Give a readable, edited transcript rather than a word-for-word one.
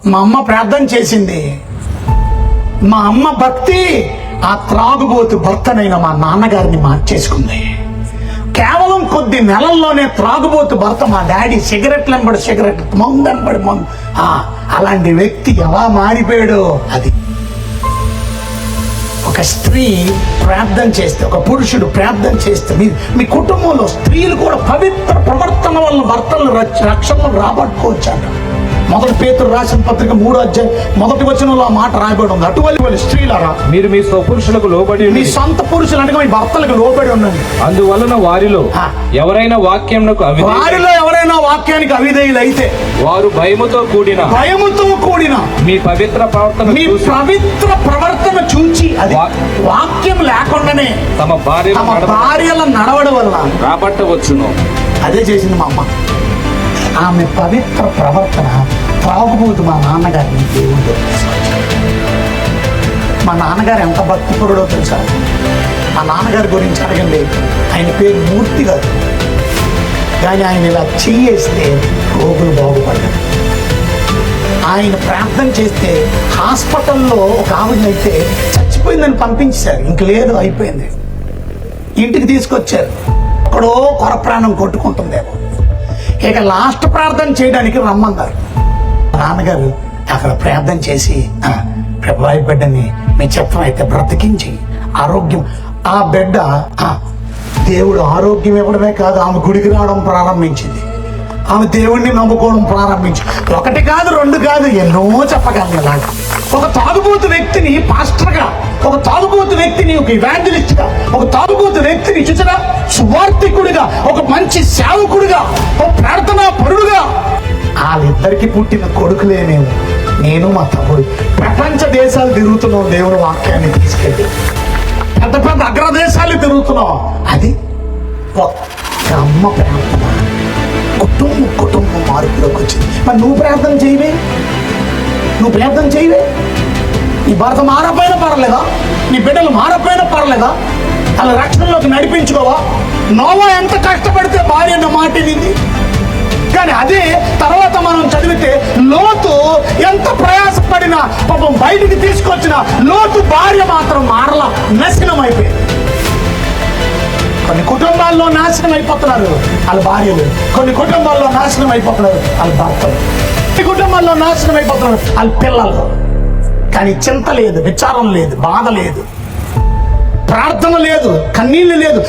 మా అమ్మ ప్రార్థన చేసింది. మా అమ్మ భక్తి ఆ త్రాగుబోతు భర్తనైన మా నాన్నగారిని మార్చేసుకుంది. కేవలం కొద్ది నెలల్లోనే త్రాగుబోతు భర్త మా డాడీ సిగరెట్లు వెంబడి సిగరెట్, మందు వెంబడి మందు, అలాంటి వ్యక్తి ఎలా మారిపోయాడో. అది ఒక స్త్రీ ప్రార్థన చేస్తే, ఒక పురుషుడు ప్రార్థన చేస్తే మీ కుటుంబంలో స్త్రీలు కూడా పవిత్ర ప్రవర్తన వల్ల భర్తలు రక్షణలు రాబట్టుకోవచ్చారు. మొదటి పేతురు రాసిన పత్రిక 3వ అధ్యాయం 1వ వచనంలో ఆ మాట రాయబడి ఉంది. అటువంటి స్త్రీలారా, మీరు మీ స్వపురుషులకు లోబడి, మీ సొంత పురుషులు అంటే మీ భర్తలకు లోబడి ఉండండి. అందువలన వారిలో ఎవరైనా వాక్యానికి అవిధేయులైతే వారు భయముతో కూడిన మీ పవిత్ర ప్రవర్తన చూచి, అది వాక్యం లేకుండానే తమ భార్యల నడవడం వల్ల రాబట్టవచ్చును. అదే చేసింది మా అమ్మ. ఆమె పవిత్ర ప్రవర్తన త్రాగుబోతు మా నాన్నగారిని దేవుడు. మా నాన్నగారు ఎంత భక్తిపరుడో తెలుసా? మా నాన్నగారి గురించి అడగండి. ఆయన పేరు మూర్తి గారు. కానీ ఆయన ఇలా చెయ్యేస్తే రోగులు బాగుపడ్డారు. ఆయన ప్రార్థన చేస్తే హాస్పిటల్లో ఒక ఆవిడనైతే చచ్చిపోయిందని పంపించారు. ఇంక లేదు, అయిపోయింది. ఇంటికి తీసుకొచ్చారు. ఎక్కడో కొర ప్రాణం కొట్టుకుంటుందేమో. ఇక లాస్ట్ ప్రార్థన చేయడానికి రమ్మన్నారు. నాన్నగారు అక్కడ ప్రార్థన చేసి, ప్రభావి బిడ్డని మీ చిత్తం అయితే బ్రతికించి ఆరోగ్యం. ఆ బిడ్డ దేవుడు ఆరోగ్యం ఇవ్వడమే కాదు, ఆమె గుడికి రావడం ప్రారంభించింది. ఆమె దేవుణ్ణి నమ్ముకోవడం ప్రారంభించింది. 1 కాదు 2 కాదు, ఎన్నో చెప్పగలను. అలాగా ఒక తాగుబోతు వ్యక్తిని పాస్టర్గా, ఒక తాగుబోతు వ్యక్తిని ఒక ఇవాంజలిస్ట్గా, ఒక తాగుబోతు వ్యక్తిని చూసినా సువార్థికుడిగా, ఒక మంచి సేవకుడిగా, ఒక ప్రార్థనా పరుడుగా, వాళ్ళిద్దరికి పుట్టిన కొడుకులే మేము. నేను మా తమ్ముడు ప్రపంచ దేశాలు తిరుగుతున్నాం దేవుని వాక్యాన్ని తీసుకెళ్ళి. పెద్ద పెద్ద అగ్రదేశాలు తిరుగుతున్నాం. అది ఒక్క అమ్మ ప్రార్థన కుటుంబం మార్పులోకి వచ్చింది. మరి నువ్వు ప్రార్థన చేయవే? నీ భర్త మారపోయినా పర్లేదా? నీ బిడ్డలు మారపోయినా పర్లేదా? అలా రక్షణలోకి నడిపించుకోవా? నోవా ఎంత కష్టపడితే భార్య అన్న మాట వింది. కానీ అదే తర్వాత మనం చదివితే లోతు ఎంత ప్రయాసపడినా పాపం బయటికి తీసుకొచ్చిన లోతు భార్య మాత్రం మారలా, నాశనం అయిపోయింది. కొన్ని కుటుంబాల్లో నాశనం అయిపోతున్నారు వాళ్ళ భార్యలు, కొన్ని కుటుంబాల్లో నాశనం అయిపోతున్నారు వాళ్ళ భర్తలు, కొన్ని కుటుంబాల్లో నాశనం అయిపోతున్నారు వాళ్ళ పిల్లలు. కానీ చింత లేదు, విచారం లేదు, బాధ లేదు, ప్రార్థన లేదు, కన్నీళ్లు లేదు.